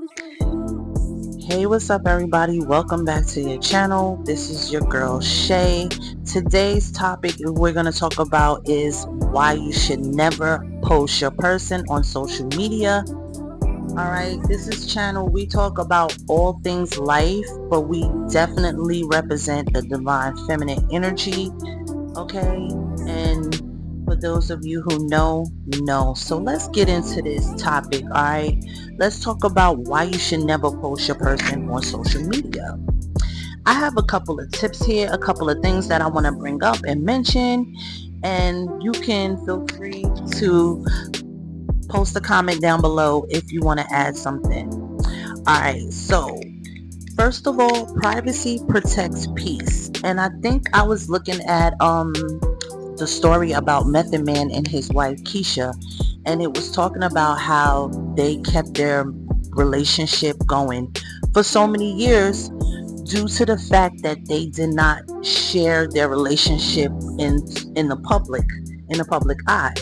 Hey, what's up, everybody? Welcome back to your channel. This is your girl Shay. Today's topic we're going to talk about is why you should never post your person on social media. Alright, this is channel we talk about all things life, but we definitely represent the divine feminine energy. Okay, and for those of you who know. So let's get into this topic. Alright, let's talk about why you should never post your person on social media. I have a couple of tips here, a couple of things that I want to bring up and mention, and you can feel free to post a comment down below if you want to add something. Alright, so first of all, privacy protects peace. And I think I was looking at the story about Method Man and his wife Keisha, and it was talking about how they kept their relationship going for so many years due to the fact that they did not share their relationship in the public eye.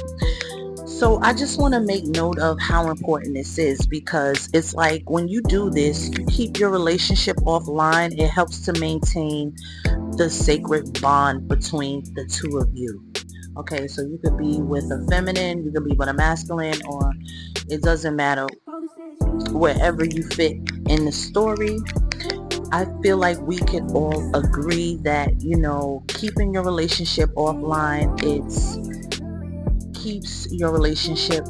So I just want to make note of how important this is, because it's like when you do this, you keep your relationship offline. It helps to maintain the sacred bond between the two of you. Okay, so you could be with a feminine, you could be with a masculine, or it doesn't matter, wherever you fit in the story. I feel like we can all agree that, keeping your relationship offline, keeps your relationship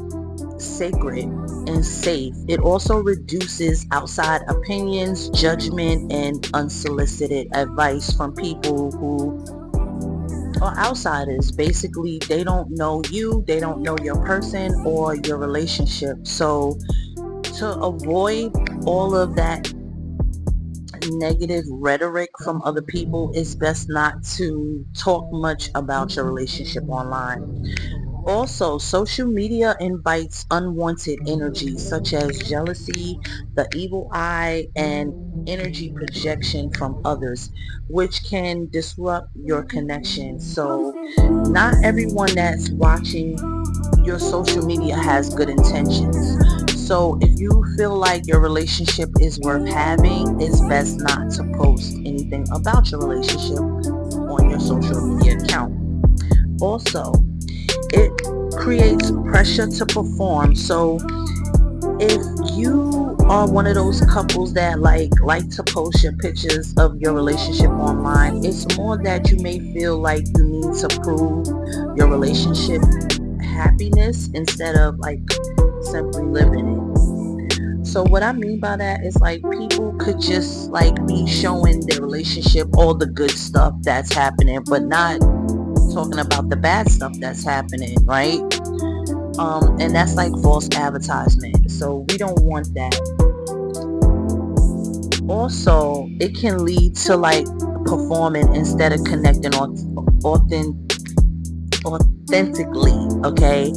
sacred and safe. It also reduces outside opinions, judgment, and unsolicited advice from people who are outsiders. Basically, they don't know you, they don't know your person or your relationship. So to avoid all of that negative rhetoric from other people, it's best not to talk much about your relationship online. Also, social media invites unwanted energies such as jealousy, the evil eye, and energy projection from others, which can disrupt your connection. So not everyone that's watching your social media has good intentions. So if you feel like your relationship is worth having, it's best not to post anything about your relationship on your social media account. Also, it creates pressure to perform. So if you are one of those couples that like to post your pictures of your relationship online, it's more that you may feel like you need to prove your relationship happiness instead of like simply living it. So what I mean by that is like people could just like be showing their relationship all the good stuff that's happening, but not talking about the bad stuff that's happening, right? And that's like false advertisement. So we don't want that. Also, it can lead to like performing instead of connecting authentically. Okay.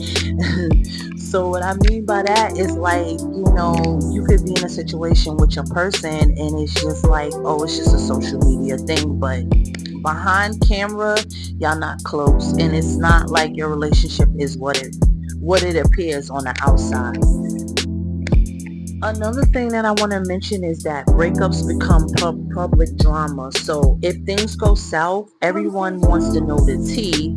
So what I mean by that is like, you could be in a situation with your person and it's just like, oh, it's just a social media thing, but behind camera, y'all not close, and it's not like your relationship is what it appears on the outside. Another thing that I want to mention is that breakups become public drama. So if things go south, everyone wants to know the tea,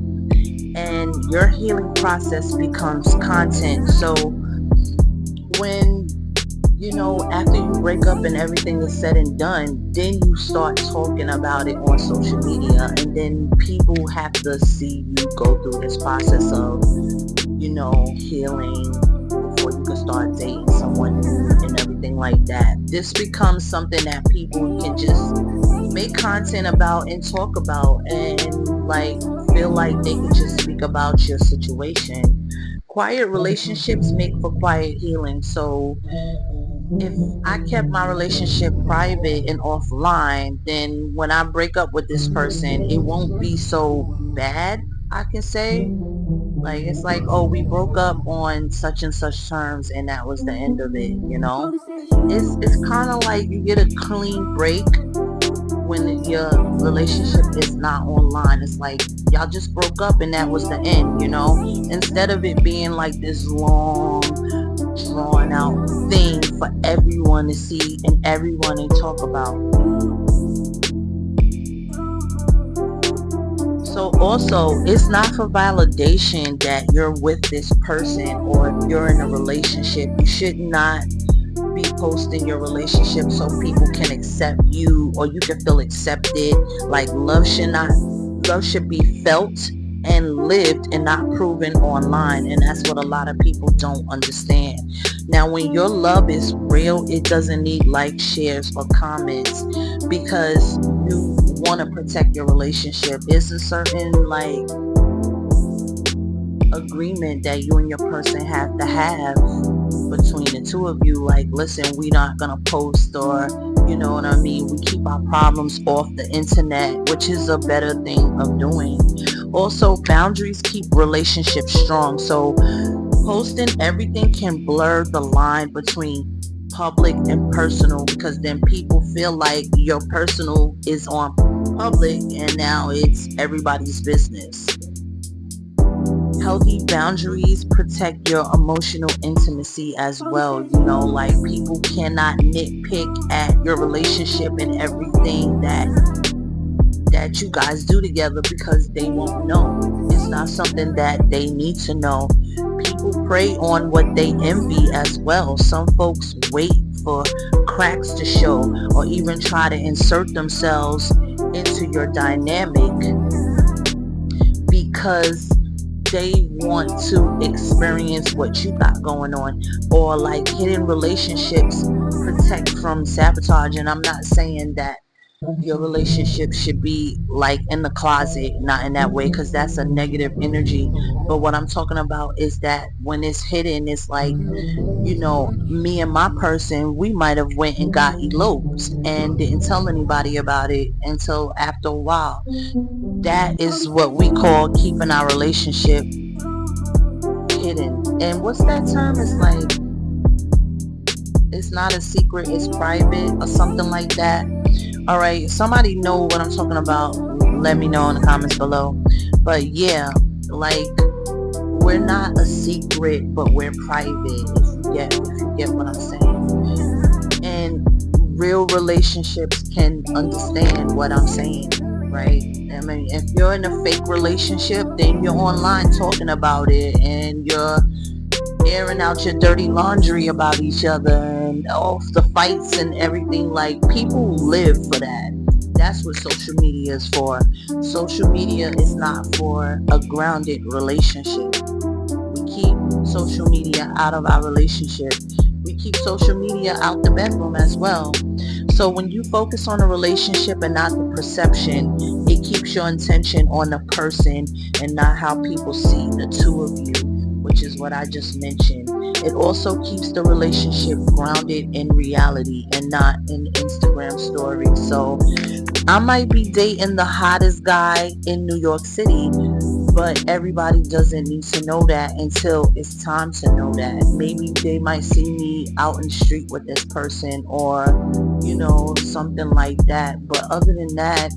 and your healing process becomes content. So when after you break up and everything is said and done, then you start talking about it on social media, and then people have to see you go through this process of healing before you can start dating someone new and everything like that. This becomes something that people can just make content about and talk about, and like feel like they can just speak about your situation. Quiet relationships make for quiet healing. So if I kept my relationship private and offline, then when I break up with this person, it won't be so bad, I can say. Like, it's like, oh, we broke up on such and such terms and that was the end of it, It's kind of like you get a clean break when your relationship is not online. It's like y'all just broke up and that was the end, Instead of it being like this long drawn out thing for everyone to see and everyone to talk about. So also, it's not for validation that you're with this person, or if you're in a relationship, you should not be posting your relationship so people can accept you or you can feel accepted. Like love should be felt and lived and not proven online, and that's what a lot of people don't understand. Now when your love is real, it doesn't need likes, shares, or comments, because you want to protect your relationship. It's a certain like agreement that you and your person have to have between the two of you. Like, listen, we not gonna post, or you know what I mean, we keep our problems off the internet, which is a better thing of doing. Also, boundaries keep relationships strong. So posting everything can blur the line between public and personal, because then people feel like your personal is on public and now it's everybody's business. Healthy boundaries protect your emotional intimacy as well. You know, like people cannot nitpick at your relationship and everything that you guys do together, because they won't know. It's not something that they need to know. People prey on what they envy as well. Some folks wait for cracks to show or even try to insert themselves into your dynamic because they want to experience what you got going on. Or like hidden relationships protect from sabotage. And I'm not saying that your relationship should be like in the closet, not in that way, because that's a negative energy. But what I'm talking about is that when it's hidden, it's like, you know, me and my person, we might have went and got eloped and didn't tell anybody about it until after a while. That is what we call keeping our relationship hidden. And what's that term? It's like, it's not a secret, it's private, or something like that. All right, somebody know what I'm talking about, let me know in the comments below. But yeah, like, we're not a secret, but we're private, if you get what I'm saying. And real relationships can understand what I'm saying, right? I mean, if you're in a fake relationship, then you're online talking about it and you're airing out your dirty laundry about each other and off the fights and everything. Like, people live for that. That's what social media is for. Social media is not for a grounded relationship. We keep social media out of our relationship. We keep social media out the bedroom as well. So when you focus on a relationship and not the perception, it keeps your intention on the person and not how people see the two of you, which is what I just mentioned. It also keeps the relationship grounded in reality and not in Instagram stories. So I might be dating the hottest guy in New York City, but everybody doesn't need to know that until it's time to know that. Maybe they might see me out in the street with this person, or, you know, something like that. But other than that,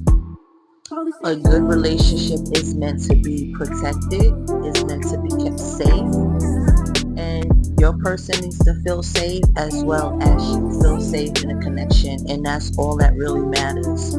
a good relationship is meant to be protected, is meant to be kept safe, and your person needs to feel safe as well as you feel safe in a connection, and that's all that really matters.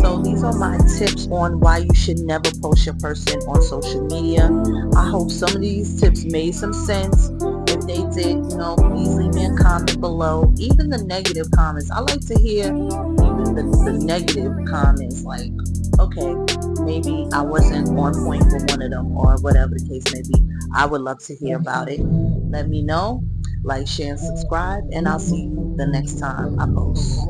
So these are my tips on why you should never post your person on social media. I hope some of these tips made some sense. If they did, you know, please leave me a comment below. Even the negative comments, I like to hear even the negative comments. Like, okay, maybe I wasn't on point for one of them, or whatever the case may be. I would love to hear about it. Let me know. Like, share, and subscribe, and I'll see you the next time I post.